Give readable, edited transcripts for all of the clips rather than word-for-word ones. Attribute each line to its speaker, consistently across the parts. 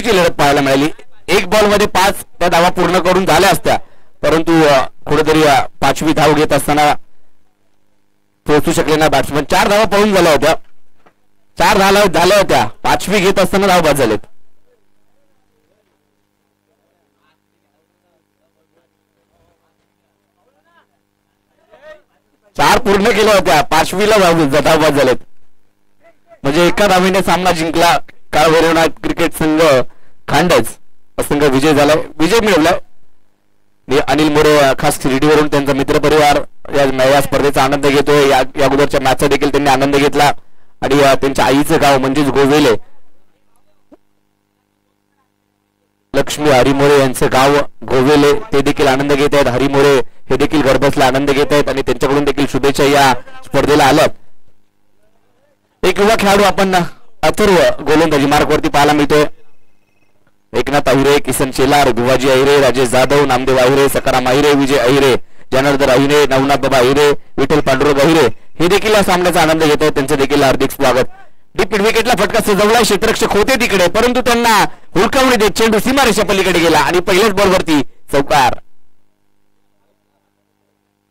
Speaker 1: चुरशीची लढत पाहायला मिळाली. एक बॉल मध्ये 5 त्या धावा पूर्ण करून झाल्या असत्या, परंतु कुठेतरी 5वी धाव घेत असताना पोहोचू शकले ना बॅट्समन. 4 धावा पळून झाल्या होत्या, 4 धावा झाल्या होत्या, 5वी घेत असताना धाव बाद झालेत. चार पूर्ण केल्या होत्या, 5वीला धाव बाद झालेत. म्हणजे एका धावेने सामना जिंकला काळभैरवनाथ क्रिकेट संघ खांडज संघ विजय झालाय, विजय मिळवलाय. अनिल मोरे खास शिर्डीवरून त्यांचा मित्रपरिवार या स्पर्धेचा आनंद घेतोय. या अगोदरच्या मॅचचा देखील त्यांनी आनंद घेतला आणि त्यांच्या आईचं गाव म्हणजेच गोवेले, लक्ष्मी हरिमोरे यांचं गाव गोवेले, ते देखील आनंद घेत आहेत. हरिमोरे हे देखील घरबसला आनंद घेत आहेत आणि त्यांच्याकडून देखील शुभेच्छा या स्पर्धेला आल्यात. एक युवा खेळाडू आपण अथर्व गोलंदाजी मार्कवरती पाहायला मिळतोय. एकनाथ अहिरे, किसन शेलार, भिवाजी अहिरे, राजेश जाधव, नामदेव अहिरे, सकाराम अहिरे, विजय अहिरे, जनार्दन अहिरे, नवनाथ बाबा अहिरे, विठ्ठल पांडुरंग अहिरे हे देखील या सामन्याचा आनंद घेत आहेत. त्यांचं देखील हार्दिक स्वागत. डीप मिड विकेटला फटका सजवला, क्षेत्ररक्षक होते तिकडे, परंतु त्यांना हुलकावणी देत चेंडू सीमारेषा पलीकडे गेला आणि पहिल्याच बॉलवरती चौकार.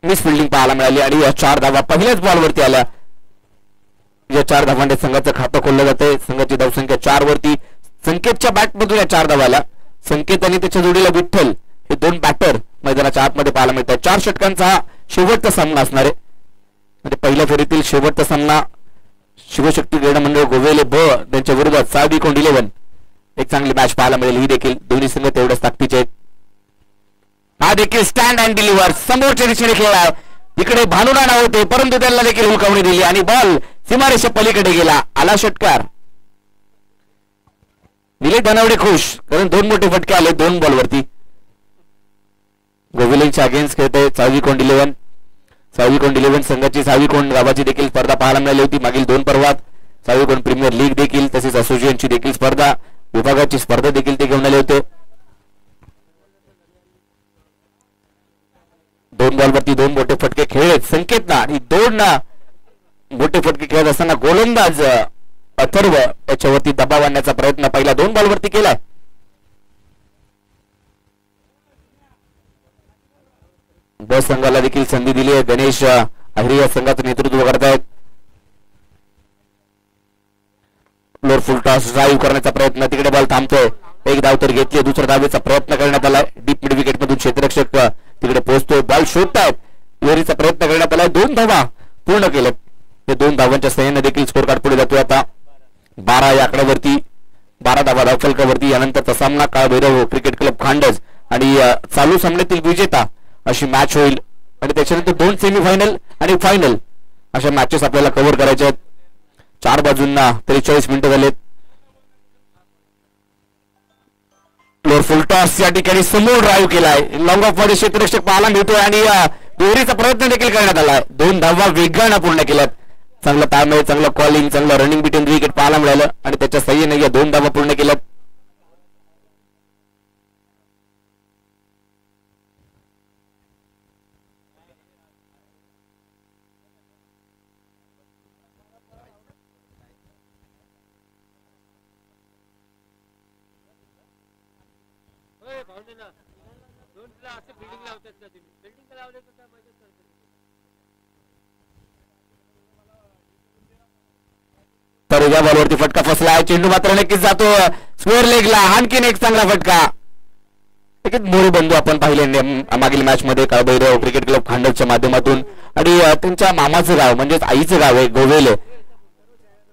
Speaker 1: मिस फिल्डिंग पाहायला मिळाली आणि या 4 धावा पहिल्याच बॉलवरती आल्या. या 4 धावांनी संघाचं खातं खोललं जातंय. संघाची धावसंख्या 4 वरती. संकेतच्या बॅटमधून या 4 धावाला संकेत आणि त्याच्या जोडीला विठ्ठल हे 2 बॅटर मैदानाच्या आतमध्ये पाहायला मिळतात. 4 षटकांचा हा शेवटचा सामना असणार आहे. म्हणजे पहिल्या फेरीतील शेवटचा सामना शिवशक्ती क्रीडा मंडळ गोवेले ब त्यांच्या विरोधात सावडी कोंड 11. एक चांगली मॅच पाहायला मिळेल. ही देखील दोन्ही संघ तेवढ्याच ताकदीचे आहेत. हा देखील स्टँड अँड डिलिव्हर समोरच्या दिशेने खेळला. इकडे भानुराणा होते, परंतु त्यांना देखील हुलकावणी दिली आणि बॉल सीमारेषा पलीकडे गेला. आला षटकार. निलेश धनावडे खुश, कारण 2 मोठे फटके आले 2 बॉलवरती. गोविलेंच्या अगेन्स्ट खेळते सावडी कोंड 11. सावडी कोंड 11 संघाची सावडी कोंड गावाची देखील स्पर्धा पाहायला मिळाली होती मागील 2 पर्वात. सावडी कोंड प्रीमियर लीग देखील, तसेच असोसिएशनची देखील स्पर्धा, विभागाची स्पर्धा देखील ते घेऊन आले होते. 2 बॉलवरती 2 मोठे फटके खेळलेत संकेतना आणि 2 मोठे फटके खेळत असताना गोलंदाज अथर्व याच्यावरती दबाव आणण्याचा प्रयत्न पहिला 2 बॉलवरती केलाय. बस संघाला देखील संधी दिली आहे. गणेश अहिरे या संघाचं नेतृत्व करतायत. फ्लोर फुल टॉस ड्राईव्ह करण्याचा प्रयत्न, तिकडे बॉल थांबतोय. एक धाव तर घेतली, दुसऱ्या धावेचा प्रयत्न करण्यात आलाय. डीप मिड विकेट मधून क्षेत्ररक्षक तिकडे पोहोचतोय, बॉल शोधतायत. विहिरीचा प्रयत्न करण्यात आलाय. 2 धावा पूर्ण केल्यात. हे 2 धावांच्या सहाय्याने देखील स्कोर कार्ड पुढे जातोय. आता 12 या आकड्यावरती, 12 धावा धावफलकावरती. यानंतरचा सामना काळभैरव क्रिकेट क्लब खांडज आणि चालू सामन्यातील विजेता अशी मॅच होईल आणि त्याच्यानंतर 2 सेमीफायनल आणि फायनल अशा मॅचेस आपल्याला कव्हर करायच्या आहेत. 4 बाजूंना 43 मिनिटं झालेत. फ्लोर फुल टॉस या ठिकाणी समोर ड्राईव्ह केलाय. लॉंग ऑफ मध्ये क्षेत्ररक्षक पाहायला मिळतोय आणि दोरीचा प्रयत्न देखील करण्यात आलाय. 2 धावा वेगानं पूर्ण केल्यात. चांगला ताळमेळ, चांगलं कॉलिंग, चांगलं रनिंग बिटवीन विकेट पाहायला मिळालं आणि त्याच्या सहाय्याने या 2 धावा पूर्ण केल्यात. तर या बॉलवरती फटका फसला. चेंडू मात्र नक्कीच जातो स्क्वेअर लेगला. आणखीन एक चांगला फटका. मोरे बंधू आपण पाहिले मागील मॅच मध्ये काळभैरव क्रिकेट क्लब खांडजच्या माध्यमातून आणि त्यांच्या मामाचं गाव म्हणजेच आईचं गाव आहे गोवेले.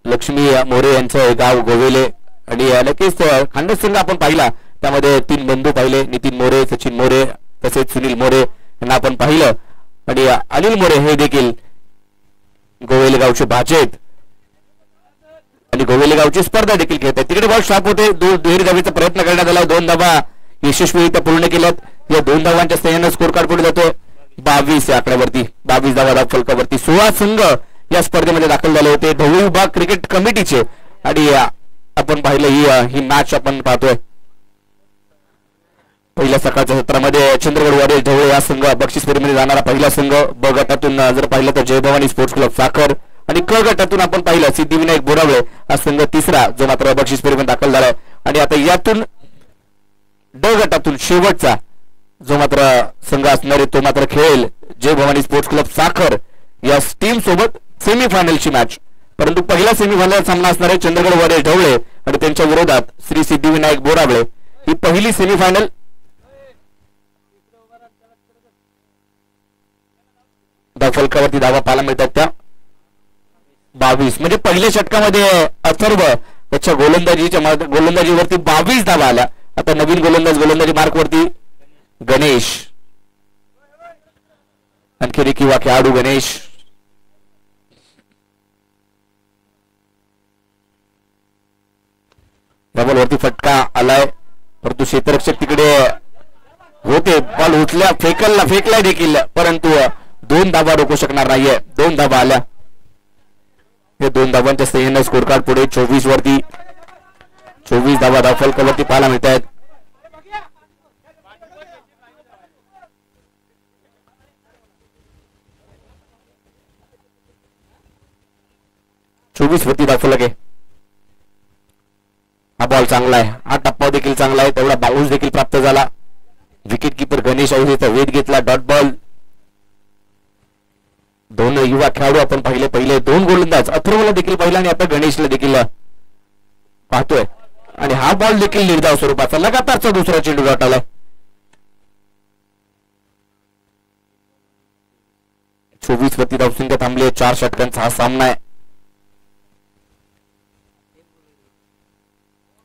Speaker 1: लक्ष्मी मोरे यांचं गाव गोवेले आणि नक्कीच खांडज संघ आपण पाहिला. त्यामध्ये 3 बंधू पाहिले, नितीन मोरे, सचिन मोरे तसेच सुनील मोरे यांना आपण पाहिलं आणि अनिल मोरे हे देखील गोवेले गावचे भाचे आहेत आणि गोवेले गावची स्पर्धा देखील खेळतात. तिकडे बॉल स्टॉप होते. दुहेरी धावेचा प्रयत्न करण्यात आला. 2 धावा यशस्वीरित्या पूर्ण केल्यात. या 2 धावांच्या सहाय्याने स्कोर कार्ड पुढे जातो 22 या आकड्यावरती. 22 धावा धावफलकावरती. 16 संघ या स्पर्धेमध्ये दाखल झाले होते ढवळी विभाग क्रिकेट कमिटीचे आणि आपण पाहिलं ही मॅच आपण पाहतोय. पहिल्या सकाळच्या सत्रामध्ये चंद्रगड वाडे ढवळे हा संघ बक्षीस फेरीमध्ये जाणारा पहिला संघ. ब गटातून जर पाहिलं तर जय भवानी स्पोर्ट्स क्लब साखर आणि क गटातून आपण पाहिलं सिद्धिविनायक बोरावळे हा संघ 3रा जो मात्र बक्षीस फेरीमध्ये दाखल झालाय. आणि आता यातून ड गटातून शेवटचा जो मात्र संघ असणार आहे तो मात्र खेळेल जय भवानी स्पोर्ट्स क्लब साखर या टीम सोबत सेमीफायनलची मॅच. परंतु पहिला सेमीफायनल सामना असणार आहे चंद्रगड वारे ढवळे आणि त्यांच्या विरोधात श्री सिद्धिविनायक बोरावळे. ही पहिली सेमीफायनल. फलकावरती धावा पाहायला मिळतात त्या 22 म्हणजे पहिल्या षटकामध्ये अथर्व त्याच्या गोलंदाजीवरती 22 धावा आल्या. आता नवीन गोलंदाजी मार्कवरती गणेश, आणखी किंवा खेळाडू गणेश. बॉलवरती फटका आलाय परंतु क्षेत्ररक्षक तिकडे होते. बॉल उचल्या फेकला देखील परंतु 2 धावा रोखू शकणार नाहीये. 2 धावा आल्या. हे 2 धावांच्या सहाय्याने स्कोर कार्ड पुढे 24 वरती 24 धावा धावफलकावरती पाहायला मिळत आहेत. वरती धावफलक आहे. हा बॉल चांगला आहे. हा टप्पा देखील चांगला आहे. तेवढा बाउन्स देखील प्राप्त झाला. विकेट किपर गणेश औजेचा वेध घेतला. Dot ball. 2 युवा खेळाडू आपण पहिले 2 गोलंदाज अथर्वला देखील पाहिला आणि आता गणेशला देखील पाहतोय. आणि हा बॉल देखील निर्धाव स्वरूपाचा लगातारचा दुसरा चेंडू गाठला. 24 वरती धावसंख्या थांबली. 4 षटकांचा हा सामना आहे.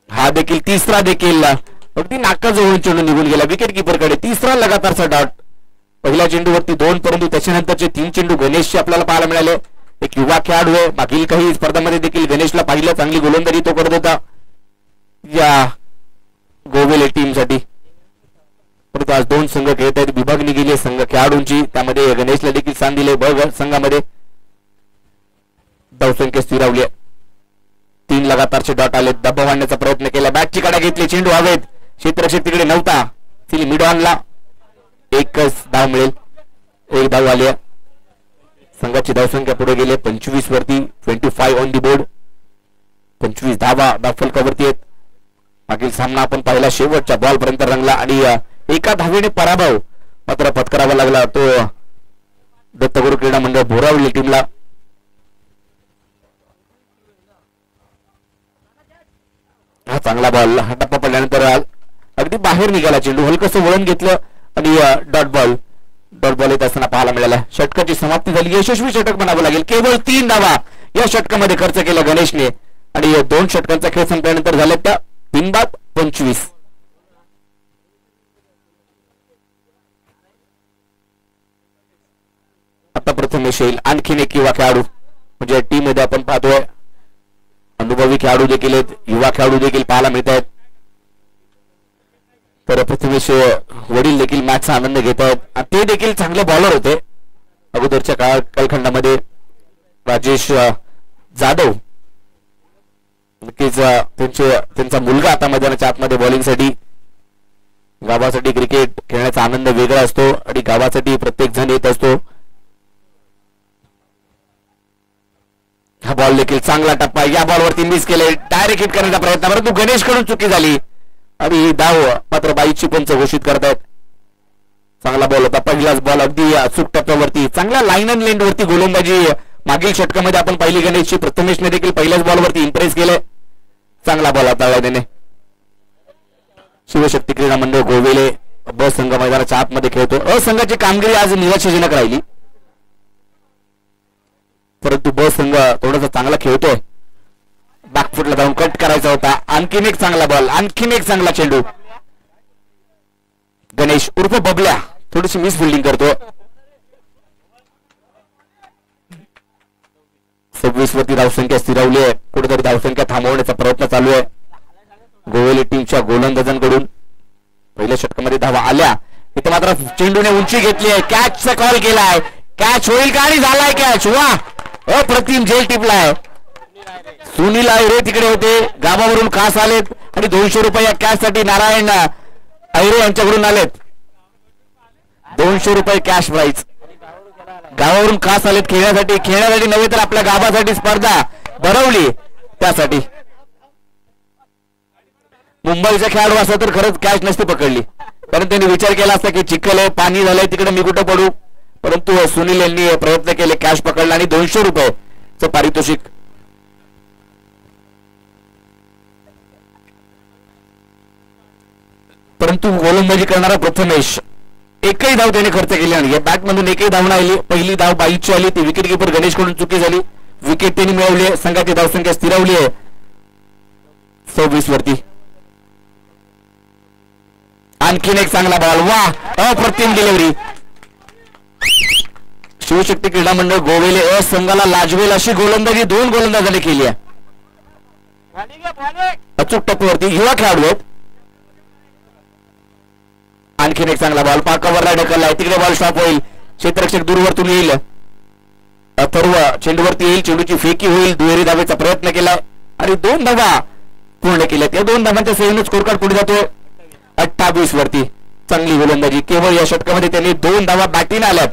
Speaker 1: हा देखील तिसरा देखील अगदी नाकाजवळून चेंडू निघून गेला विकेट किपरकडे. तिसरा लगातारचा डॉट. पहिल्या चेंडूवरती 2 परंतु त्याच्यानंतरचे 3 चेंडू गणेशचे आपल्याला पाहायला मिळाले. एक युवा खेळाडू आहे. मागील काही स्पर्धांमध्ये देखील गणेशला पाहिलं. चांगली गोलंदाजी तो करत होता या गोवेले टीमसाठी. परंतु आज 2 संघ खेळत आहेत. विभागणी गेली संघ खेळाडूंची. त्यामध्ये गणेशला देखील स्थान दिले. ब संघामध्ये धावसंख्या स्थिरावली आहे. 3 लगातारचे डॉट आले. दबाव आणण्याचा प्रयत्न केला. बॅटची कडा घेतली. चेंडू हवेत. क्षेत्ररक्षक तिकडे नव्हता. तिने मिड ऑनला. एकच धाव मिळेल. 1 धाव आली. संघाची धावसंख्या पुढे गेले 25 वरती. 25 ऑन दी बोर्ड. 25 धावा धावफलकावरती आहेत. मागील सामना आपण पाहिला शेवटच्या बॉल पर्यंत रंगला आणि एका धावेने पराभव मात्र पत्करावा लागला तो दत्तगुरु क्रीडा मंडळ बोरावली टीमला. हा चांगला बॉल. हा टप्पा पडल्यानंतर अगदी बाहेर निघाला चेंडू. हलकसं वळण घेतलं आणि डॉट बॉल येत असताना पाहायला मिळाला. षटकाची समाप्ती झाली. यशस्वी षटक म्हणावं लागेल. केवळ 3 धावा या षटकामध्ये खर्च केला गणेशने आणि 2 षटकांचा खेळ संपल्यानंतर झाल्या त्या 3/25. आता प्रथमेश येईल. आणखीन एक युवा खेळाडू म्हणजे टीम मध्ये आपण पाहतोय अनुभवी खेळाडू देखील आहेत. युवा खेळाडू देखील पाहायला मिळत आहेत. तर प्रथमेश वडील देखील मॅचचा आनंद घेत आहेत. ते देखील चांगले बॉलर होते अगोदरच्या कालखंडामध्ये. राजेश जाधव नक्कीच त्यांचा मुलगा आता मैदानाच्या आतमध्ये बॉलिंगसाठी. गावासाठी क्रिकेट खेळण्याचा आनंद वेगळा असतो आणि गावासाठी प्रत्येक जण येत असतो. हा बॉल देखील चांगला टप्पा. या बॉलवरती मिस केले. डायरेक्ट हिट करण्याचा प्रयत्न परंतु गणेश कडून चुकी झाली आणि ही धाव मात्र बाईची पंच घोषित करतायत. चांगला बॉल होता. पहिलाच बॉल अगदी अचूक टप्प्यावरती. चांगल्या लाईन अँड लेंड वरती गोलंदाजी मागील षटकामध्ये आपण पहिली गणेशची. प्रथमेशने देखील पहिल्याच बॉलवरती इम्प्रेस केले. चांगला बॉल हाताळला त्याने. शिवशक्ती क्रीडा मंडळ गोवेले ब संघ मैदानाच्या आतमध्ये खेळतो. अ संघाची कामगिरी आज निराशाजनक राहिली परंतु ब संघ थोडासा चांगला खेळतोय. बॅकफुटला जाऊन कट करायचा होता. आणखीन एक चांगला बॉल. आणखीन एक चांगला चेंडू. गणेश उर्फ बबल्या थोडीशी मिस फिल्डिंग करतो. 26 वरती धावसंख्या स्थिरावली आहे. कुठेतरी धावसंख्या थांबवण्याचा प्रयत्न चालू आहे गोवेली टीमच्या गोलंदाजांकडून. पहिल्या षटकामध्ये धावा आल्या. इथे मात्र चेंडूने उंची घेतली आहे. कॅचचा कॉल केलाय. कॅच होईल का? आणि झालाय कॅच. वा अप्रतिम झेल टिपलाय. सुनील आयरे तिकडे होते. गावावरून खास आलेत आणि 200 रुपये या कॅश साठी नारायण आयरे यांच्याकडून आलेत. 200 रुपये कॅश प्राइज. गावावरून खास आलेत खेळण्यासाठी नव्हे तर आपल्या गावासाठी स्पर्धा भरवली त्यासाठी. मुंबईचा खेळाडू असता तर खरंच कॅच नसती पकडली, कारण त्यांनी विचार केला असता की चिखल आहे, पाणी झालंय, तिकडे मी कुठं पडू. परंतु सुनील यांनी प्रयत्न केले, कॅच पकडला आणि 200 रुपयेचं पारितोषिक. परंतु गोलंदाजी करणारा प्रथमेश एकही धाव त्याने खर्च केली नाही. या बॅट मधून एकही धाव नाही आली. पहिली धाव बाईची आली, ती विकेट किपर गणेश कडून चुकी झाली. विकेट त्यांनी मिळवली आहे, संघाची धावसंख्या स्थिरावली आहे 26 वरती. आणखीन एक चांगला बॉल, वा अप्रतिम डिलिव्हरी. शिवशक्ती क्रीडा मंडळ गोवेले संघाला लाजवेल अशी गोलंदाजी 2 गोलंदाजांनी केली आहे. अचूक टप्प्यावरती युवा खेळाडू आहेत. आणखीन एक चांगला बॉल पाकावरला ढकललाय, तिकडे बॉल स्टॉप होईल, क्षेत्ररक्षक दूरवरतून येईल, अथर्व चेंडूवरती येईल, चेंडूची फेकी होईल, दुहेरी धावेचा प्रयत्न केलाय आणि 2 धावा पूर्ण केल्यात. या 2 धावांच्या सेवेने स्कोर कार्ड पुढे जातोय 28 वरती. चांगली गोलंदाजी, केवळ या षटकामध्ये त्यांनी 2 धावा बॅटीने आल्यात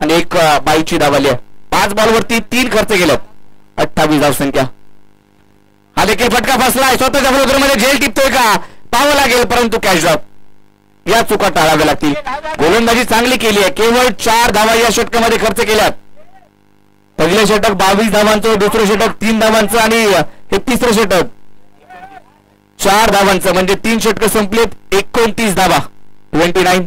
Speaker 1: आणि 1 बाईची धाव आली आहे. 5 बॉलवरती 3 खर्च केल्यात, 28 धावसंख्या. हा देखील फटका फसलाय, स्वतःच्या बरोबरमध्ये झेल टिपतोय का पाहावं लागेल, परंतु कॅच ड्रॉप. या चुका टाळाव्या लागतील. गोलंदाजी चांगली केली आहे, केवळ 4 धावा या षटकामध्ये खर्च केल्यात. पहिलं षटक 22 धावांचं, दुसरं षटक 3 धावांचं आणि हे तिसरं षटक 4 धावांचं, म्हणजे 3 षटकं संपलीत, 29 धावा 29.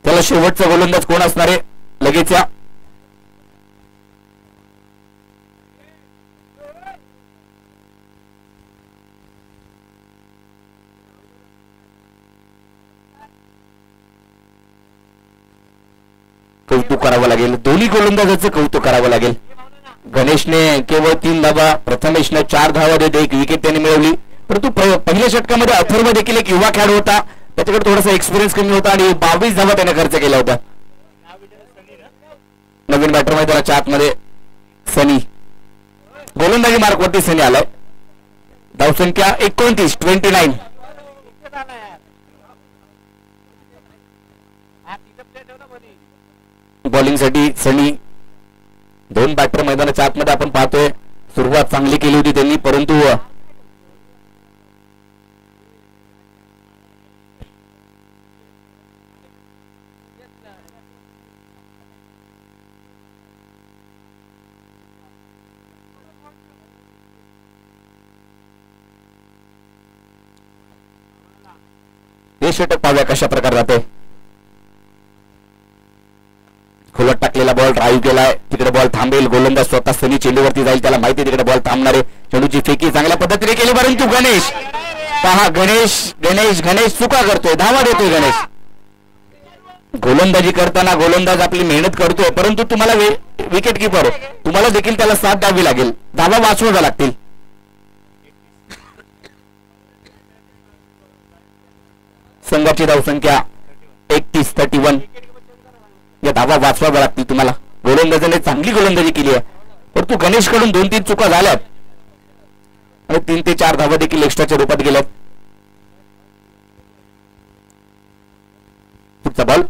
Speaker 1: त्याला शेवटचा गोलंदाज कोण असणार आहे लगेच या. कौतुक करावं लागेल, दोन्ही गोलंदाजाचं कौतुक करावं लागेल. गणेशने केवळ 3 धावा, प्रथमेशने 4 धावा देत 1 विकेट त्यांनी मिळवली. परंतु पहिल्या षटकामध्ये अथर्व देखील एक युवा खेळाडू होता, त्याच्याकडे थोडासा एक्सपिरियन्स कमी होता आणि 22 धावा त्याने खर्च केला होता. नवीन बॅटर मैदानाच्या आतमध्ये सनी, गोलंदाजी मार्कवरती सनी आलाय. धावसंख्या 29. बॉलिंगसाठी सनी. 2 बॅटर मैदानाच्या आतमध्ये आपण पाहतोय. सुरुवात चांगली केली होती त्यांनी, परंतु हे षटक पाहूया कशा प्रकारे जाते. खोलत टाकलेला बॉल ड्राईव्ह केलाय, तिकडे बॉल थांबेल, गोलंदाज स्वतः सनी चेंडूवरती जाईल, त्याला माहिती तिकडे बॉल थांबणार आहे. चेंडूची फेकी चांगल्या पद्धतीने केली, परंतु गणेश पहा, गणेश चुका करतोय, धावा देतोय गणेश. गोलंदाजी करताना गोलंदाज आपली मेहनत करतोय, परंतु तुम्हाला विकेट किपर तुम्हाला देखील त्याला साथ द्यावी लागेल, धावा वाचवाव्या लागतील. संघाची धावसंख्या 31. या धावा वाचवाव्या लागतील तुम्हाला. गोलंदाजाने चांगली गोलंदाजी केली आहे, परंतु गणेश कडून 2-3 चुका झाल्यात आणि 3 ते 4 धावा देखील एक्स्ट्राच्या रूपात गेल्यात. पुढचा बॉल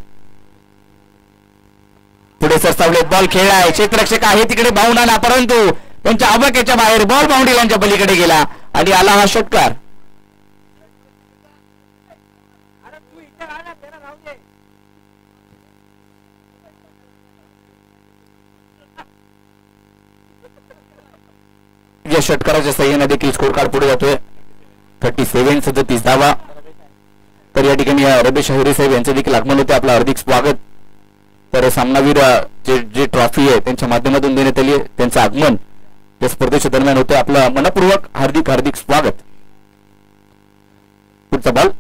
Speaker 1: पुढे सरसावलेत, बॉल खेळलाय, क्षेत्ररक्षक आहे तिकडे बाउंड आला, परंतु त्यांच्या आवाक्याच्या बाहेर बॉल बाउंड्री लाईनच्या पलीकडे गेला आणि आला हा षटकार. या षटकाराच्या सहाय्याने देखील स्कोर कार्ड पुढे जातोय 37 धावा. तर या ठिकाणी रमेश अहिरे साहेब यांचे देखील आगमन होते, आपलं हार्दिक स्वागत. तर सामनावीर जे ट्रॉफी आहे त्यांच्या माध्यमातून देण्यात आली आहे, त्यांचं आगमन या स्पर्धेच्या दरम्यान होतं. आपलं मनपूर्वक हार्दिक स्वागत. पुढचा बॉल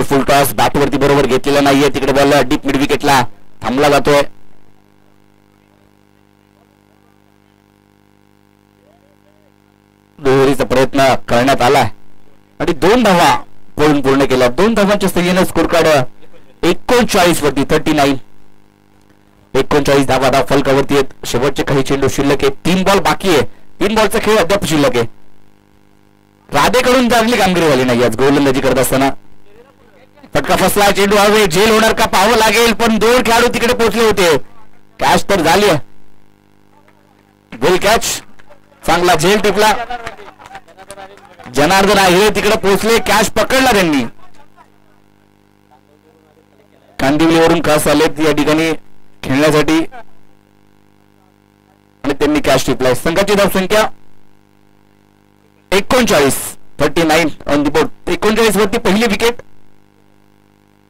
Speaker 1: फुल टॉस, बॅटवरती बरोबर घेतलेला नाहीये, तिकडे बॉल डीप मिड विकेटला थांबला जातोय. दुहेरीचा प्रयत्न करण्यात आला आणि 2 धावा पूर्ण केल्या. 2 धावांच्या सहाय्याने स्कोर कार्ड 39 वरती 39. 39 धावा फलकावरती आहेत. शेवटचे काही चेंडू शिल्लक आहे, 3 बॉल बाकी आहे. 3 बॉलचा खेळ अद्याप शिल्लक आहे. राधेकडून चांगली कामगिरी झाली नाही आज गोलंदाजी करत असताना. फटका फसला, चेंडू हवे, झेल होणार का पाहावं लागेल, पण 2 खेळाडू तिकडे पोहोचले होते. कॅच तर झाली, वेल कॅच, चांगला झेल टिपला. जनार्दन आहे तिकडे पोहोचले, कॅच पकडला त्यांनी. कांदिवलीवरून खास आलेत या ठिकाणी खेळण्यासाठी आणि त्यांनी कॅच टिपलाय. संघाची धावसंख्या 39 ऑन दी बोर्ड. 39 वरती पहिली विकेट.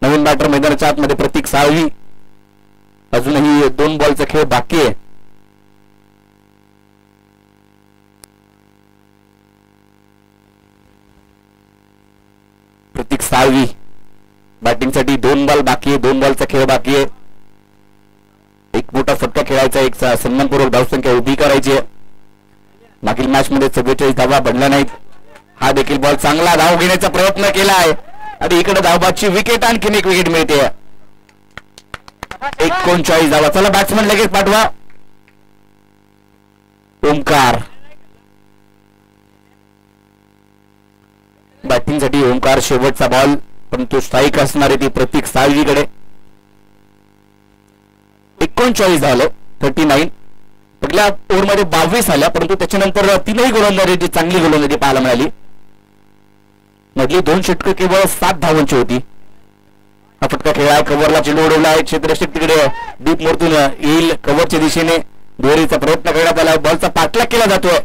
Speaker 1: नवीन बॅटर मैदानाच्या आतमध्ये प्रतीक साळवी. अजूनही 2 बॉलचा खेळ बाकी आहे. प्रतीक साळवी बॅटिंगसाठी 2 बॉल बाकी आहे. 2 बॉलचा खेळ बाकी आहे. एक मोठा फटका खेळायचा, एक सन्मानपूर्वक धावसंख्या उभी करायची आहे. मागील मॅच मध्ये 44 धावा बनल्या नाहीत. हा देखील बॉल चांगला धाव घेण्याचा प्रयत्न केला आहे आणि इकडे धावबादची विकेट, आणखीन एक विकेट मिळते. 39 धावा. चला बॅट्समन लगेच पाठवा. ओमकार बॅटिंगसाठी. ओमकार शेवटचा बॉल, परंतु स्ट्राईक असणार आहे ती प्रतीक साळवीकडे. 39 झालं. 39. पहिल्या ओव्हरमध्ये 22 आल्या, परंतु त्याच्यानंतर 3ही गोलंदाजी चांगली गोलंदाजी पाहायला मिळाली. मधली 2 षटकं केवळ 7 धावांची होती. हा फटका खेळा, कव्हरला चेंडू उडवला आहे. क्षेत्ररक्षक तिकडे डीप मोडतून येईल कव्हरच्या दिशेने. दुहेरीचा प्रयत्न करण्यात आला. बॉलचा पाठलाग केला जातोय.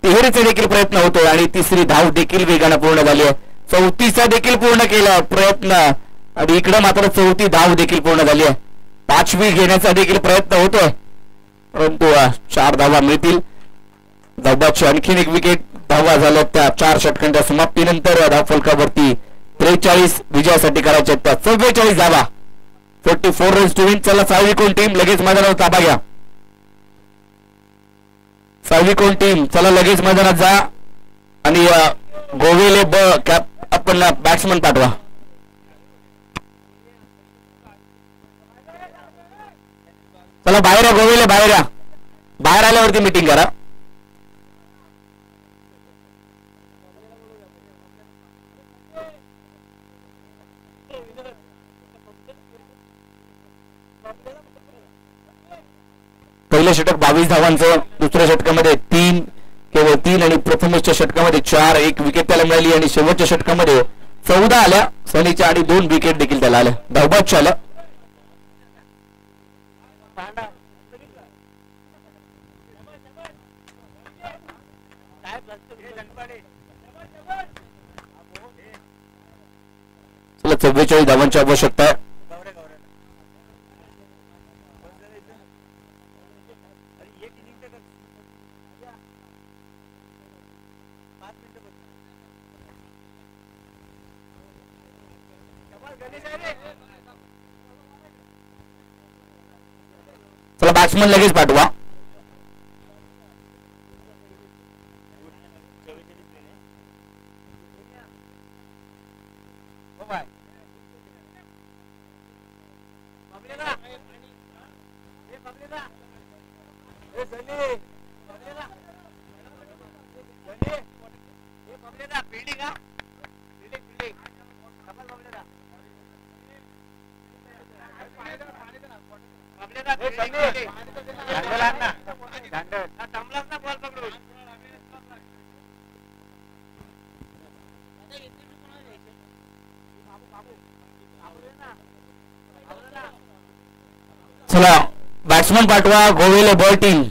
Speaker 1: तिहेरीचा देखील प्रयत्न होतोय आणि तिसरी धाव देखील वेगानं पूर्ण झाली आहे. 34चा देखील पूर्ण केला प्रयत्न आणि इकडे मात्र 34 धाव देखील पूर्ण झाली आहे. 5वी घेण्याचा देखील प्रयत्न होतोय, परंतु 4 धावा मिळतील. धावबादची आणखीन एक विकेट. धावा झाल्या त्या 4 षटकांच्या समाप्तीनंतर. धावफलकावरती 43 विजयासाठी करायच्या त्या 44 धावा. 44 रन्स टू विन. चला साळवीकोण टीम लगेच मैदानावर ताबा घ्या. साळवीकोण टीम चला लगेच मैदानात जा आणि गोवेले कॅप आपण बॅट्समन पाठवा. चला बाहेर या गोवेले, बाहेर या. बाहेर आल्यावरती मीटिंग करा. पहिलं षटक 22 धावांचं. दुसऱ्या षटकामध्ये 3, केवळ 3 आणि प्रथमेशच्या षटकामध्ये 4. 1 विकेट त्याला मिळाली आणि शेवटच्या षटकामध्ये 14 आल्या सनीच्या आणि 2 विकेट देखील त्याला आल्या. धावबादच्या आल्या. चला 44 धावांची आवश्यकता आहे. चला बॅट्समन लगेच पाठवा. चला बॅट्समन पाठवा. गोवेले बॉल टीम.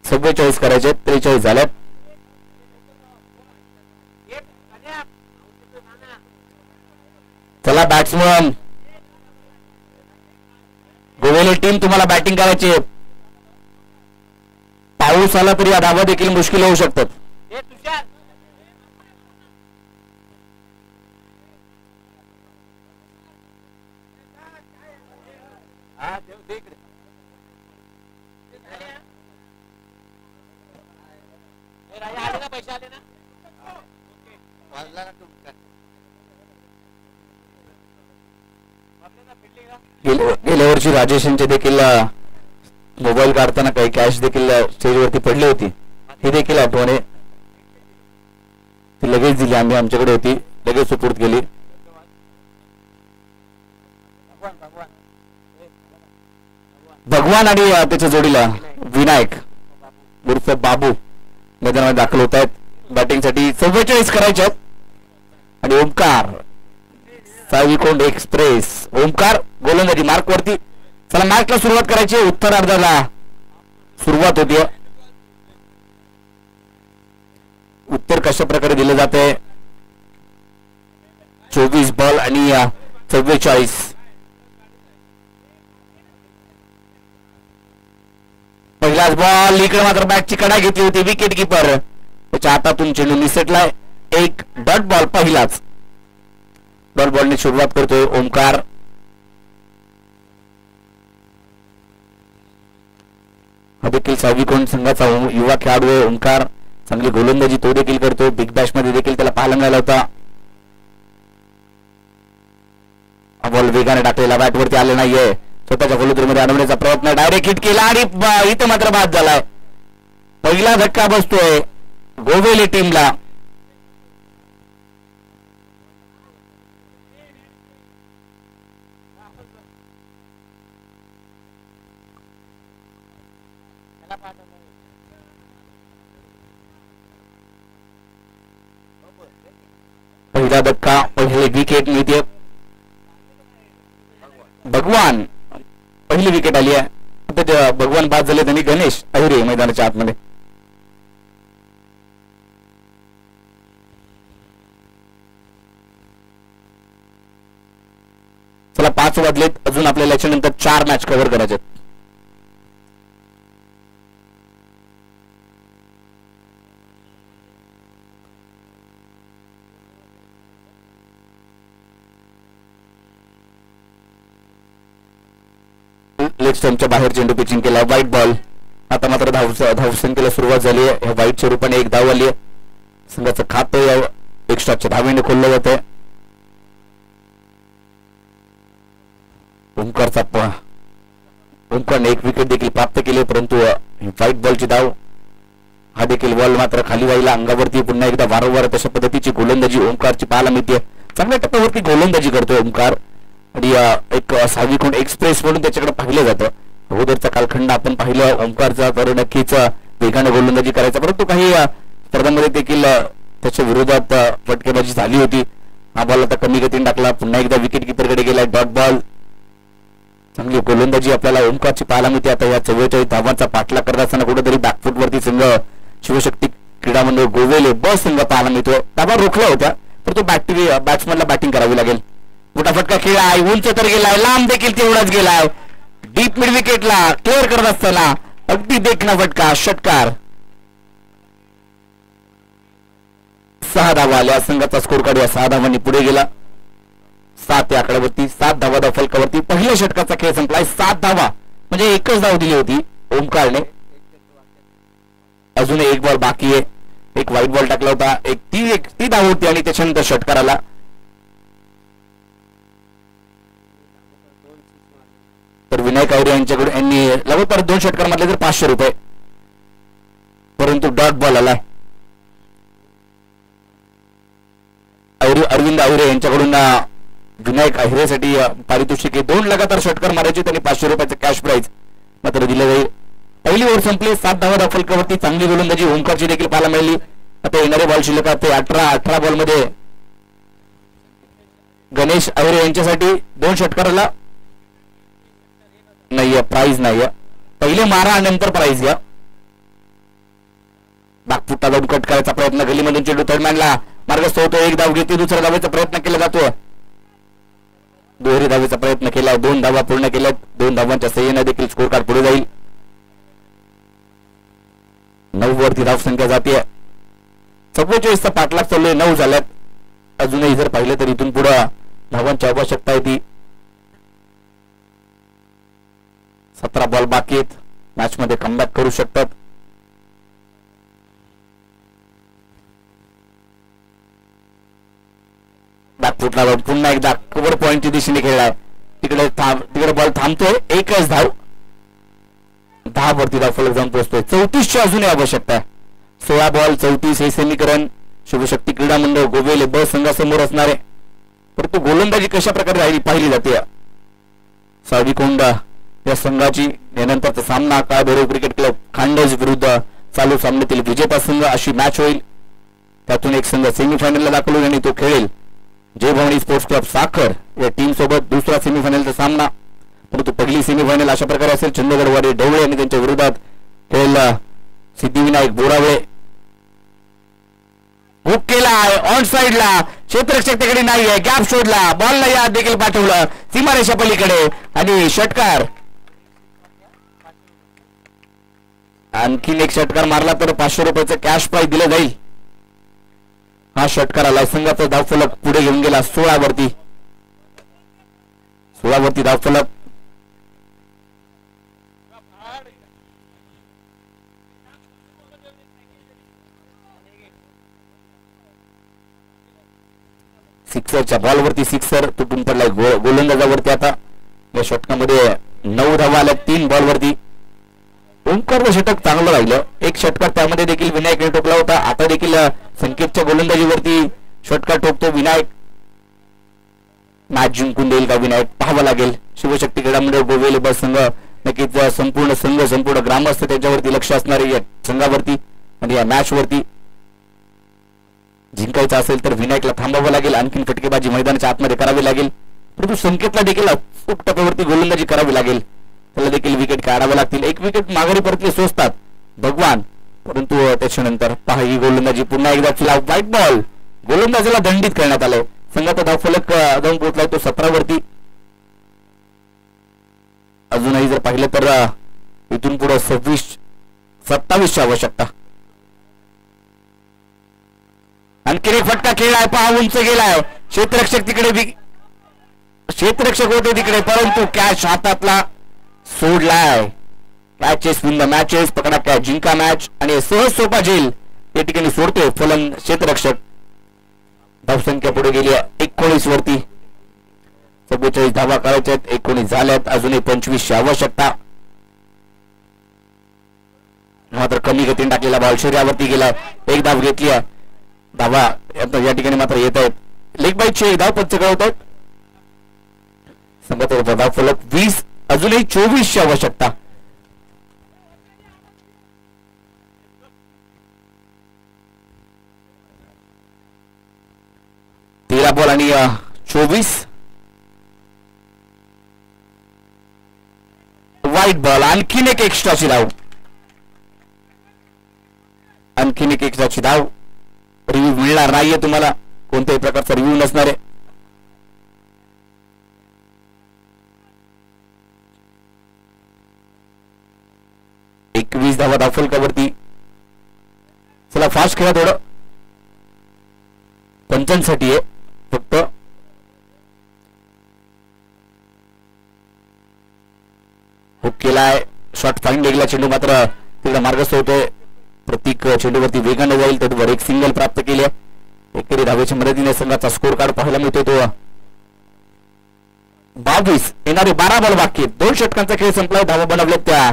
Speaker 1: चव्वेचाळीस करायचे. 43 झाल्यात. चला बॅट्समन गोवेले टीम तुम्हाला बॅटिंग करायची. पाऊस आला तरी या धावा देखील मुश्किल होऊ शकतात. गेल्या वर्षी राजेश यांचे देखील मोबाईल काढताना काही कॅश देखील स्टेजवरती पडली होती, ही देखील आठवण आहे. ती लगेच दिली, आम्ही आमच्याकडे होती, लगेच सुपूर्द केली. भगवान आणि त्याच्या जोडीला विनायक उर्फ बाबू मैदानात दाखल होत आहेत. बॅटिंगसाठी 44 करायचे आणि ओमकार साविकोंड एक्सप्रेस. ओमकार गोलंदाजी मार्क वरती. चला मॅचला सुरुवात करायची. उत्तरार्धाला सुरुवात होतीये. उत्तर कशा प्रकारे दिलं जाते. 24 बॉल आणि 44. पहिलाच बॉल इकडे मात्र बॅटची कडा घेतली होती विकेट किपर, त्याच्या हातातून चेंडू निसटलाय. एक डॉट बॉल पहिलाच. डॉट बॉलने सुरुवात करतोय ओमकार. हा देखील साविकोंड संघाचा युवा खेळाडू आहे ओमकार. चांगली गोलंदाजी तो देखील करतो. बिग बॅश मध्ये देखील त्याला पाहायला मिळाला होता. हा बॉल वेगाने टाकलेला बॅटवरती आले नाहीये. स्वतःच्या गोलंदाजीमध्ये आणवण्याचा प्रयत्न, डायरेक्ट हिट केला आणि इथं मात्र बाद झालाय. पहिला धक्का बसतोय गोवेली टीमला. पहिला धक्का, पहिले विकेट मिळते. भगवान पहिली विकेट आली आहे. आता भगवान बाद झाले त्यांनी गणेश अहिरे मैदानाच्या आतमध्ये. चला 5 वाजलेत. अजून आपल्याला याच्यानंतर 4 मॅच कव्हर करायचे. लेग स्टंपच्या बाहेर चेंडू पिचिंग केला. White ball. आता मात्र धावसंख्येला सुरुवात झाली आहे. ह्या व्हाईटच्या रूपाने एक धाव आली आहे. संघाचं खातं या एक्स्ट्राच्या धावेने खोललं जाते. ओमकारने एक विकेट देखील प्राप्त केली, परंतु व्हाईट बॉलची धाव. हा देखील बॉल मात्र खाली व्हायला अंगावरती. पुन्हा एकदा वारंवार तशा पद्धतीची गोलंदाजी ओमकारची पाहायला मिळते. चांगल्या टप्प्यावरती गोलंदाजी करतोय ओमकार आणि एक साविकोंड एक्सप्रेस म्हणून त्याच्याकडे पाहिलं जातं. अगोदरचा कालखंड आपण पाहिलं ओमकारचा, तर नक्कीच वेगाने गोलंदाजी करायचा, परंतु काही स्पर्धांमध्ये देखील त्याच्या विरोधात फटकेबाजी झाली होती. हा बॉल आता कमी गतीने टाकला. पुन्हा एकदा विकेट किपरकडे गेला. Dot ball. चांगली गोलंदाजी आपल्याला ओमकारची पाहायला मिळते. आता या 44 धावांचा पाठलाग करत असताना कुठेतरी बॅकफुट वरती संघ शिवशक्ती क्रीडा मंडळ गोवेले बस संघ पाहायला मिळतो. धावा रोखल्या होत्या, तर तो बॅट्समॅनला बॅटिंग करावी लागेल. मोठा फटका खेळलाय, उंच तर गेलाय, लांब देखील तेवढाच गेलाय. डीप मिड विकेटला क्लिअर करत असताना अगदी देखणा फटका, षटकार. 6 धावा आल्या. संघाचा स्कोर कार्ड 6 धावांनी पुढे गेला. 7 या आकड्यावरती 7 धावा फलकावरती. पहिल्या षटकाचा खेळ संपलाय. 7 धावा म्हणजे एकच धाव दिली होती ओमकारने. अजून एक बॉल बाकी आहे. एक व्हाईट बॉल टाकला होता. ती धाव होती आणि त्याच्यानंतर षटकार आला. तर विनायक अहिरे यांच्याकडून यांनी लगातार 2 षटकार मारले तर 500 रुपये, परंतु डॉट बॉल आला. अरविंद अहिरे यांच्याकडून विनायक अहिरेसाठी पारितोषिक 2 लगातार षटकार मारायचे, त्यांनी 500 रुपयाचं कॅश प्राइज मात्र दिलं जाईल. पहिली ओव्हर संपली. 7 धावा फलकावरती. चांगली गोलंदाजी ओमकारची देखील पाहायला मिळाली. आता येणारे बॉल शिल्लक ते 18 बॉलमध्ये गणेश अहिरे यांच्यासाठी 2 षटकाराला नाहीये, प्राइज नाहीये. पहिले मारा आणि नंतर प्राइज घ्या. बागफुटा जाऊन कट करायचा प्रयत्न. गलीमधून चेंडू थर्डमॅनला मार्गस्थ होतो. एक धाव घेते. दुसऱ्या धावेचा प्रयत्न केला जातो. दुहेरी धावेचा प्रयत्न केलाय. 2 धावा पूर्ण केल्यात. 2 धावांच्या सहाय्याने देखील स्कोर कार्ड पुढे जाईल. 9 वरती धाव संख्या जाते. 44चा पाठलाग चाललोय. 9 झाल्यात. अजूनही जर पाहिलं तर इथून पुढे धावांची आवश्यकता आहे ती. 17 बॉल बाकी आहेत. मॅच मध्ये कमबॅक करू शकतात. बॅकफुटला पुन्हा एकदा कव्हर पॉइंटच्या दिशेने खेळलाय. तिकडे बॉल थांबतोय. एकच धाव. 10 वरती धावफलक जाऊन पोहोचतोय. 34ची अजूनही आवश्यकता आहे. 16 बॉल 34 हे समीकरण शिवशक्ती क्रीडा मंडळ गोवेले ब संघासमोर असणार आहे. परंतु गोलंदाजी कशा प्रकारे पाहिली जाते सावडीकोंडा या संघाची. यानंतरचा सामना काळभैरव क्रिकेट क्लब खांडज विरुद्ध चालू सामन्यातील विजेता संघ अशी मॅच होईल. त्यातून एक संघ सेमीफायनलला दाखल होईल आणि तो खेळेल जय भवानी स्पोर्ट्स क्लब साखर या टीम सोबत दुसरा सेमीफायनलचा सामना. परंतु पहिली सेमीफायनल अशा प्रकारे असेल. चंदगडवाडी ढवळे आणि त्यांच्या विरोधात खेळेल सिद्धिविनायक बोरावळे. हुक केला ऑन साइडला क्षेत्ररक्षक तिकडे नाहीये. गॅप शोधला बॉलला या देखील पाठवलं सीमारेषा पलीकडे आणि षटकार. आणखीन एक षटकार मारला तर 500 रुपयाचं कॅश प्राइज दिलं जाईल. हा षटकार आला. संघाचा धावफलक पुढे घेऊन गेला 16 वरती. 16 वरती धावफलक. सिक्सरच्या बॉलवरती सिक्सर तुटून पडलाय गोलंदाजावरती. आता या षटकामध्ये 9 धावा आल्या 3 बॉलवरती. ओंकारचं षटक चांगलं राहिलं. एक षटकार त्यामध्ये देखील विनायकने टोकला होता. आता देखील संकेतच्या गोलंदाजीवरती षटकार टोकतो विनायक. मॅच जिंकून देईल का विनायक पाहावं लागेल. शिवशक्ती क्रीडा मंडळ गोवेले बस संघ नक्कीच संपूर्ण संघ संपूर्ण ग्रामस्थ त्याच्यावरती लक्ष असणार आहे या संघावरती आणि या मॅच वरती. जिंकायचं असेल तर विनायकला थांबावं लागेल. आणखीन फटकेबाजी मैदानाच्या आतमध्ये करावी लागेल. परंतु संकेतला देखील अचूक टप्प्यावरती गोलंदाजी करावी लागेल. त्याला देखील विकेट काढावं लागतील. एक विकेट माघारी परतले सोसतात भगवान. परंतु त्याच्यानंतर पहा ही गोलंदाजी पुन्हा एकदा चला व्हाईट बॉल. गोलंदाजाला दंडित करण्यात आलंय. संघाचा धावफलक जाऊन पोहोचलाय तो 17 वरती. अजूनही जर पाहिलं तर इथून पुढे 27 ची आवश्यकता. आणखी एक फटका खेळलाय पहा उंच गेलाय. क्षेत्ररक्षक तिकडे क्षेत्ररक्षक होते तिकडे परंतु कॅच हातातला सोडलाय. Catches win the matches. पकडा कॅच जिंका मॅच आणि सहज सोपा झेल या ठिकाणी सोडतोय फलंद क्षेत्ररक्षक. धावसंख्या पुढे गेली 19 वरती. 44 धावा करायच्या आहेत. 19 झाल्यात. अजूनही 25 ची आवश्यकता. मात्र कमी गतीने टाकलेला बॉल शरीरावरती गेलाय. एक धाव घेतली आहे. धावा या ठिकाणी मात्र येत आहेत. लेग बाईटचे धाव पंच कळवत आहेत. संघाचा धावफलक 20. अजूनही 24 ची आवश्यकता. तेरा बॉल आणि 24 व्हाईट बॉल. आणखीन एक एक्स्ट्राची धाव. आणखीन एक एक्स्ट्राची धाव. रिव्ह्यू मिळणार नाहीये तुम्हाला. कोणत्याही प्रकारचा रिव्ह्यू नसणार आहे. धावा धावफलकावरती. चला फास्ट खेळा थोडं. पंचांसाठी आहे फक्त. हुक केलाय. शॉट फाईन लेगला चेंडू मात्र तिकडे मार्गस्थ होतोय. प्रतीक चेंडूवरती वेगाने जाईल. त्यावर एक सिंगल प्राप्त केली आहे. एकेरी धावेच्या मदतीने संघाचा स्कोर कार्ड पाहायला मिळतोय तो 22. येणारे 12 बॉल बाकी. 2 षटकांचा खेळ संपलाय. धावा बनवल्यात त्या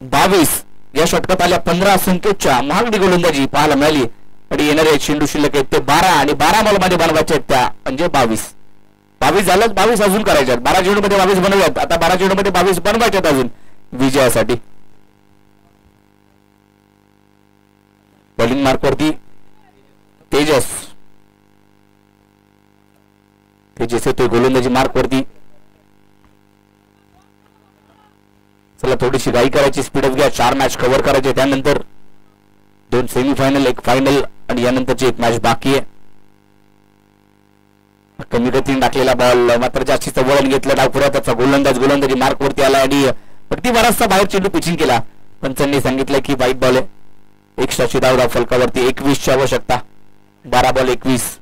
Speaker 1: 22. या षटकात आल्या 15 संकेतच्या महागडी गोलंदाजी पाहायला मिळाली आणि येणारे चेंडू शिल्लक आहेत ते 12 आणि 12 बॉल मध्ये बनवायचे आहेत त्या म्हणजे 22 झालं. 22 अजून करायचे आहेत. 12 चेंडू मध्ये 22 बनवूयात. आता 12 चेंडू मध्ये 22 बनवायचे आहेत अजून विजयासाठी. बॉलिंग मार्कवरती तेजस येतोय गोलंदाजी मार्कवरती. चला थोडीशी घाई करायची. स्पीडअप घ्या. 4 मॅच कव्हर करायचे. त्यानंतर 2 सेमीफायनल 1 फायनल आणि यानंतरची 1 मॅच बाकी आहे. कमी गतीने टाकलेला बॉल मात्र जास्तीचं वळण घेतलं डावपुऱ्यात. त्याचा गोलंदाजी मार्कवरती आला आणि अगदी बराचसा बाहेर चेंडू पिचिंग केला. पंचांनी सांगितलं की व्हाईट बॉल आहे. एक्स्ट्राची धाव फलकावरती. 21 ची आवश्यकता. 12 बॉल 21.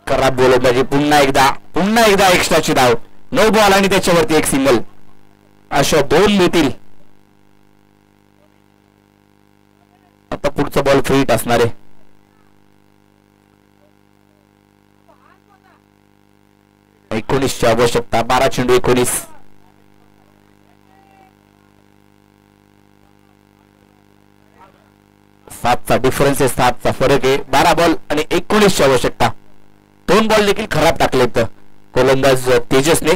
Speaker 1: खराब गोलंदाजी. पुन्हा एकदा एक्स्ट्राची धाव. 9 बॉल आणि त्याच्यावरती 1 सिंगल. अशा 2 मिळतील. आता पुढचा बॉल फिट असणार आहे. एकोणीसची आवश्यकता. 12 चेंडू 19. सातचा डिफरन्स आहे. 7चा फरक आहे. 12 बॉल आणि 19ची आवश्यकता. 2 बॉल देखील खराब टाकलेत गोलंदाज तेजसने.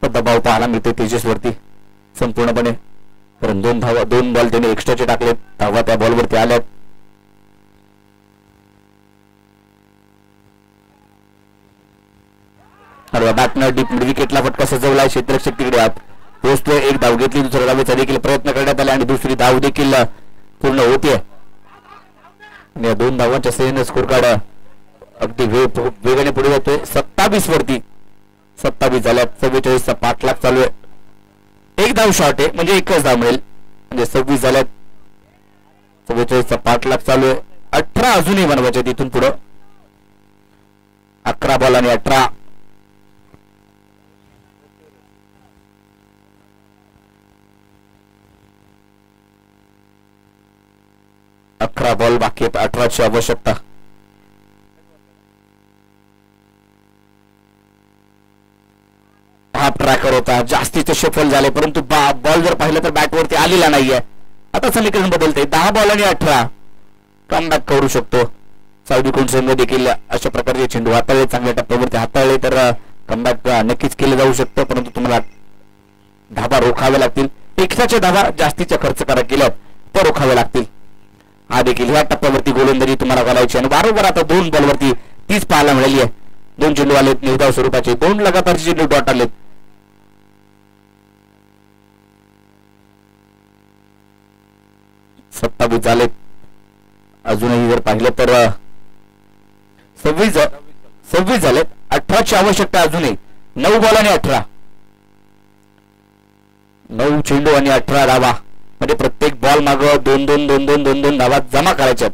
Speaker 1: दबाव पाहायला मिळते तेजस वरती संपूर्णपणे. परंतु 2 बॉल त्याने एक्स्ट्राचे टाकलेत. धावा त्या बॉलवरती आल्यात. बॅटनं डीप मिड विकेटला फटका सजवलाय. क्षेत्ररक्षक तिकडे आत पोहोचतोय. एक धाव घेतली. दुसऱ्या धावेचा देखील प्रयत्न करण्यात आला आणि दुसरी धाव देखील पूर्ण होते. या 2 धावांच्या सहाय्याने स्कोर कार्ड अगदी वेगाने पुढे जातोय. 27 वरती 27 झाल्यात. 44चा पाठलाग चालू आहे. एक धाव शॉर्ट आहे म्हणजे एकच धाव मिळेल. म्हणजे 26 झाल्यात. 44चा पाठलाग चालू आहे. 18 अजूनही बनवायचे तिथून पुढं. 11 बॉल आणि 18. बॉल बाकी आहेत. 18ची आवश्यकता. हाफ ट्रॅकर होता. जास्तीचे शफल झाले परंतु बॉल जर पाहिलं तर बॅटवरती आलेला नाहीये. आता समीकरण बदलते. 10 बॉल आणि 18 कमबॅक करू शकतो साऊदी कोण संघ देखील. अशा प्रकारचे चेंडू हाताळले, चांगल्या टप्प्यावरती हाताळले तर कमबॅक नक्कीच केलं जाऊ शकतं. परंतु तुम्हाला धाबा रोखावे लागतील. एक्स्ट्राच्या धाबा जास्तीच्या खर्च केल्यात त्या रोखावे लागतील. हा देखील ह्या टप्प्यावरती गोलंदाजी तुम्हाला घालायची आणि वारंवार आता 2 बॉलवरती 30 पाहायला मिळाली आहे. 2 चेंडू आलेत निर्धाव स्वरूपाचे. 2 लगातारचे चेंडू डॉट आलेत. सत्तावीस झालेत. अजूनही जर पाहिलं तर 26 झालेत. 18ची आवश्यकता अजूनही. 9 बॉल आणि 18. 9 चेंडू आणि 18 धावा. म्हणजे प्रत्येक बॉल माग 2-2 धावा जमा करायच्यात.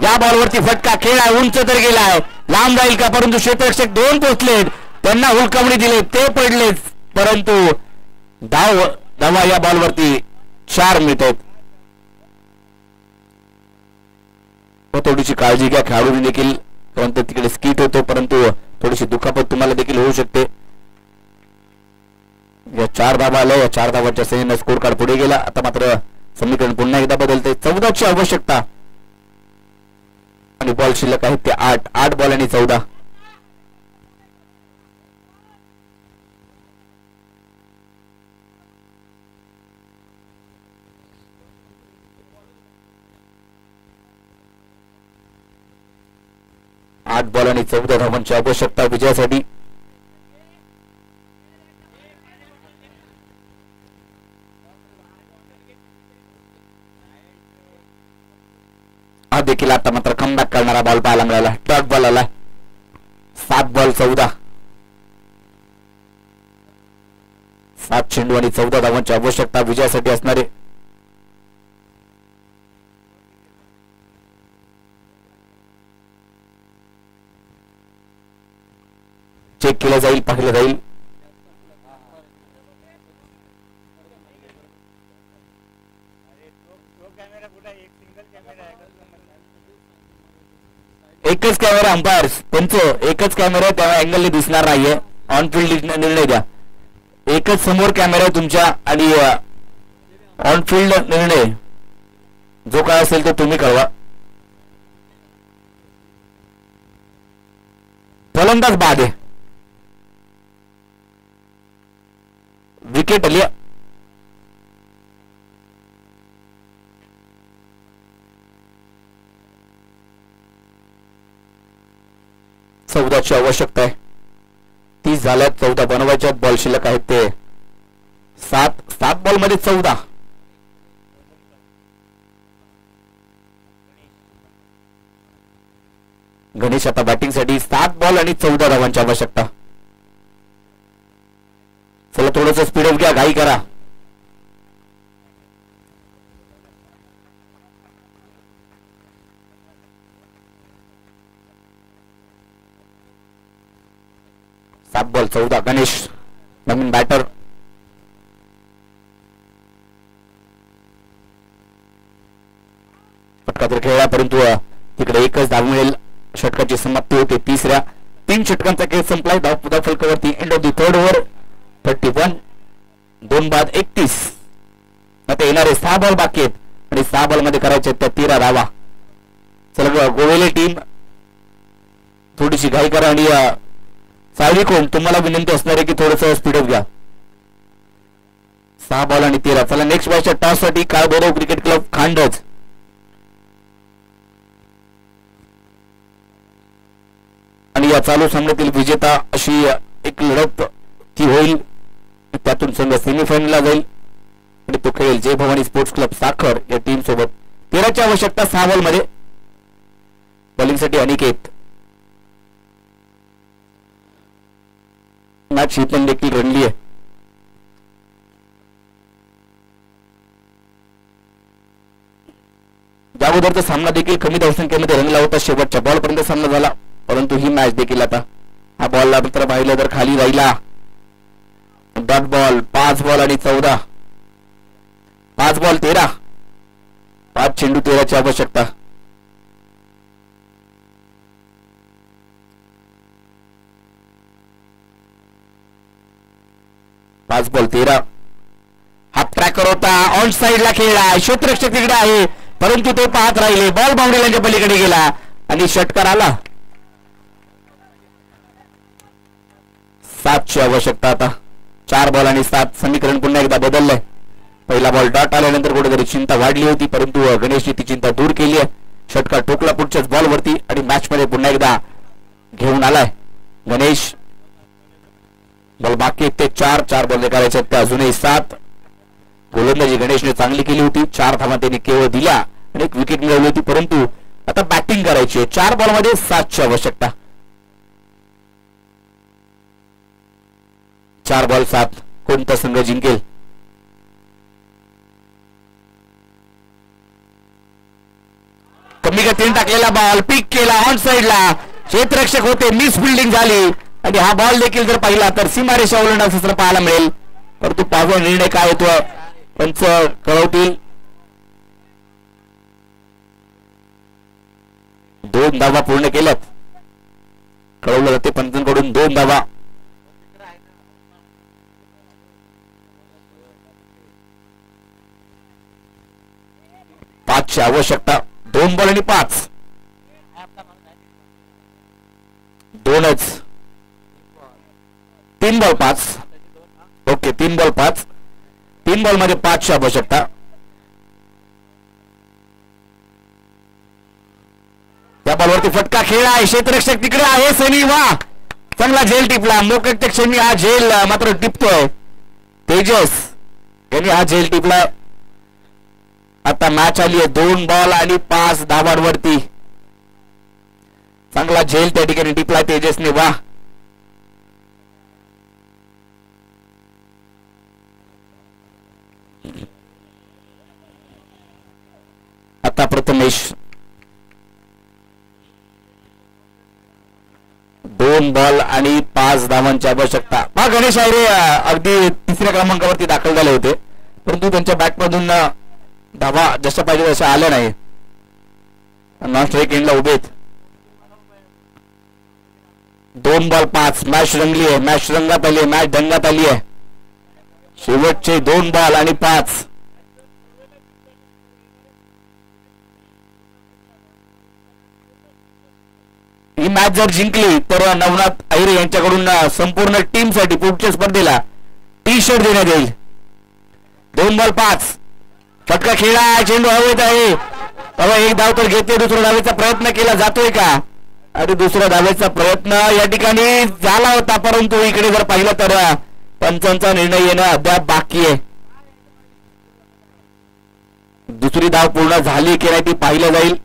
Speaker 1: या बॉलवरती फटका खेळाय. उंच तर गेलाय. लांब जाईल का परंतु क्षेत्ररक्षक 2 पोचलेत. त्यांना हुलकावणी दिले ते पडलेच. परंतु धावा या बॉलवरती 4 मिळत आहेत. थोडीशी काळजी घ्या खेळाडूंनी देखील. परंतु तिकडे स्किट होतो परंतु थोडीशी दुखापत तुम्हाला देखील होऊ शकते. या 4 धावा आल्या. या 4 धावांच्या सहाय्याने स्कोर कार्ड पुढे गेला. आता मात्र समीकरण पुन्हा एकदा बदलते. 14ची आवश्यकता आणि बॉल शिल्लक आहेत ते 8 बॉल आणि 14. बॉल आणि 14 धावांची आवश्यकता विजयासाठी. हा देखील आता मात्र कमबॅक करणारा बॉल पाहायला मिळाला. डॉट बॉल आला. 7 बॉल 14. 7 चेंडू आणि 14 धावांची आवश्यकता विजयासाठी असणारे. चेक केलं जाईल, पाहिलं जाईल. एकच कॅमेरा अंपायर्स पंच. एकच कॅमेरा त्या अँगलने दिसणार नाहीये. ऑन फील्ड निर्णय द्या. एकच समोर कॅमेरा तुमच्या आणि ऑन फील्ड निर्णय जो काय असेल तो तुम्ही कळवा. फलंदाज बाद आहे. विकेट आली. 14ची आवश्यकता आहे. 30 झाल्यात. 14 बनवायच्यात. बॉल शिल्लक आहेत ते 7 बॉल मध्ये 14. गणेश आता बॅटिंग साठी. 7 बॉल आणि 14 धावांची आवश्यकता. चला थोडंसं स्पीडअप घ्या. घाई करा. बॉल 14. गणेश नवीन बॅटर. षटका तर खेळला, परंतु तिकडे एकच धाव मिळेल. षटकाची समाप्ती होते तिसऱ्या. 3 षटकांचा खेळ संपलाय. धाव फलकावरती end of the third over 31, 2 बाद 31. आता येणारे 6 बॉल बाकी आहेत आणि 6 बॉल मध्ये करायचे त्या 13 धावा. चला गोवेले टीम थोडीशी घाई करा आणि सावली कोण तुम्हाला विनंती असणार आहे की थोडस स्पीडअप घ्या. 6 बॉल आणि 13. चला नेक्स्ट मॅचच्या टॉस साठी काळभैरव क्रिकेट क्लब खांडज. आणि या चालू सामन्यातील विजेता अशी एक लढत ती होईल. त्यातून संघ सेमीफायनलला जाईल आणि तो खेळेल जय भवानी स्पोर्ट्स क्लब साखर या टीम सोबत. 13ची आवश्यकता 6 बॉल मध्ये. बॉलिंगसाठी अनिकेत. मॅच ही पण देखील रंगली आहे. अगोदरचा सामना देखील कमी धावसंख्येमध्ये रंगला होता. शेवटच्या बॉल पर्यंत सामना झाला, परंतु ही मॅच देखील आता हा बॉल मात्र पाहिलं तर खाली राहिला. Dot ball. 5 बॉल आणि 14. 5 बॉल 13. 5 चेंडू 13ची आवश्यकता. पाच बॉल 13. हाफ ट्रॅकर होता. ऑन साइडला खेळला. क्षेत्ररक्षक तिकडे आहे, परंतु ते पाहत राहिले. बॉल बाउंड्रीलाच्या पलीकडे गेला आणि षटकार आला. 7ची आवश्यकता आता. 4 बॉल आणि 7. समीकरण पुन्हा एकदा बदललंय. पहिला बॉल डॉट आल्यानंतर कुठेतरी चिंता वाढली होती, परंतु गणेशने ती चिंता दूर केली आहे. षटकार ठोकला पुढच्याच बॉलवरती आणि मॅच मध्ये पुन्हा एकदा घेऊन आलाय गणेश. बॉल बाकी ते 4 बॉल करायचे ते अजूनही 7. गोलंदाजी गणेशने चांगली केली होती. 4 धावा त्यांनी केवळ दिल्या आणि 1 विकेट मिळवली होती, परंतु आता बॅटिंग करायची आहे. 4 बॉल मध्ये 7ची आवश्यकता. 4 बॉल 7. कोणता संघ जिंकेल? कमी गतीने टाकलेला बॉल पिक केला ऑन साइडला. क्षेत्ररक्षक होते, मिस फिल्डिंग झाली आणि हा बॉल देखील जर पाहिला तर सीमारेषा ओलांडण्याचं पाहायला मिळेल, परंतु पाहूया निर्णय काय होतो पंच कळवतील. 2 धावा पूर्ण केल्यात. कळवलं जाते पंचांकडून 2 धावा. ची आवश्यकता. 2 बॉल आणि 5. 2च. 3 बॉल 5. Okay 3 ball 5. 3 बॉल मध्ये 5ची आवश्यकता. त्या बॉलवरती फटका खेळला आहे. क्षेत्ररक्षक तिकडे आहे. सनी वा चांगला झेल टिपला. मोकळ्या क्षणी हा झेल मात्र टिपतोय. तेजस यांनी हा झेल टिपला. आता मॅच आली आहे 2 बॉल आणि 5 धावांवरती. चांगला झेल त्या ठिकाणी टिपला तेजसने. वा आता प्रथमेश. 2 बॉल आणि 5 धावांची आवश्यकता. हा गणेश आयरे अगदी 3ऱ्या क्रमांकावरती दाखल झाले होते, परंतु त्यांच्या बॅटमधून धावा जशा पाहिजे तशा आल्या नाही. नॉन स्ट्राईक एंडला उभेत. 2 बॉल 5. मॅच रंगली आहे. मॅच रंगात आली आहे. मॅच ढंगात आली आहे. शेवटचे 2 बॉल आणि 5. ही मॅच जर जिंकली तर नवनाथ अहिरे यांच्याकडून संपूर्ण टीम साठी पुढच्या स्पर्धेला टी शर्ट देण्यात येईल. 2 बॉल 5. फटका खेळा. चेंडू हवेत आहे. तेव्हा 1 धाव तर घेते. दुसऱ्या धावेचा प्रयत्न केला जातोय का? आणि दुसऱ्या धावेचा प्रयत्न या ठिकाणी झाला होता, परंतु इकडे जर पाहिलं तर पंचांचा निर्णय येणं अद्याप बाकी आहे. दुसरी धाव पूर्ण झाली की नाही ती पाहिलं जाईल.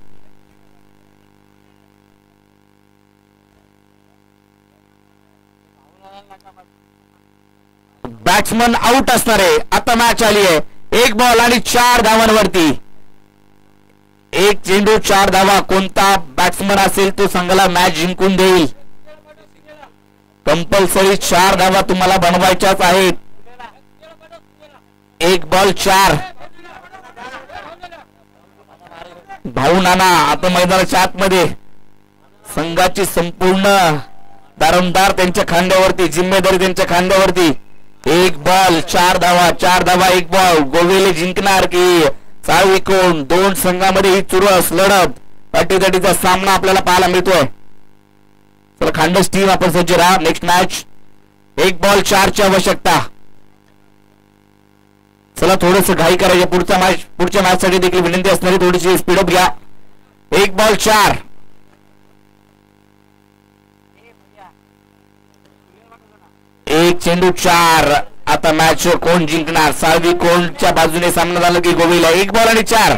Speaker 1: बॅट्समन आउट असणार आहे. आता मॅच आली आहे 1 बॉल आणि 4 धावांवरती. 1 चेंडू 4 धावा. कोणता बॅट्समन असेल तो संघाला मॅच जिंकून देईल. कंपल्सरी 4 धावा तुम्हाला बनवायच्याच आहेत. 1 बॉल 4. भाऊ नाना आता मैदानाच्या आतमध्ये संघाची संपूर्ण दारोमदार त्यांच्या खांद्यावरती, जिम्मेदारी त्यांच्या खांद्यावरती. एक बॉल 4 धावा, 4 धावा 1 बॉल. गोवेले जिंकणार की साळविकोण? दोन संघामध्ये ही चुरस लढत अटीतटीचा सामना आपल्याला पाहायला मिळतोय. चला खांडस टीम आपण सज्ज राहा. नेक्स्ट मॅच 1 बॉल 4 ची आवश्यकता. चला थोडस घाई करायचे. पुढच्या मॅच साठी देखील विनंती असणारी थोडीशी स्पीडअप घ्या. 1 बॉल 4. एक चेंडू 4. आता मॅच कोण जिंकणार? साळवी कोणच्या बाजूने सामना झाला की गोवेला? 1 बॉल आणि 4.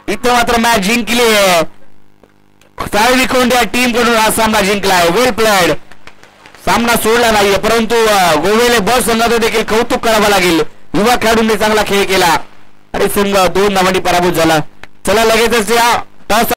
Speaker 1: इथं मात्र मॅच जिंकली आहे. साळवी कोण या टीम कडून हा सामना जिंकलाय. Well played. सामना सोडला नाहीये, परंतु गोवेले बॉस संघाचं देखील कौतुक करावं लागेल. युवा खेळाडूंनी चांगला खेळ केला आणि संघ 2 धावांनी पराभूत झाला. चला लगेचच या टॉस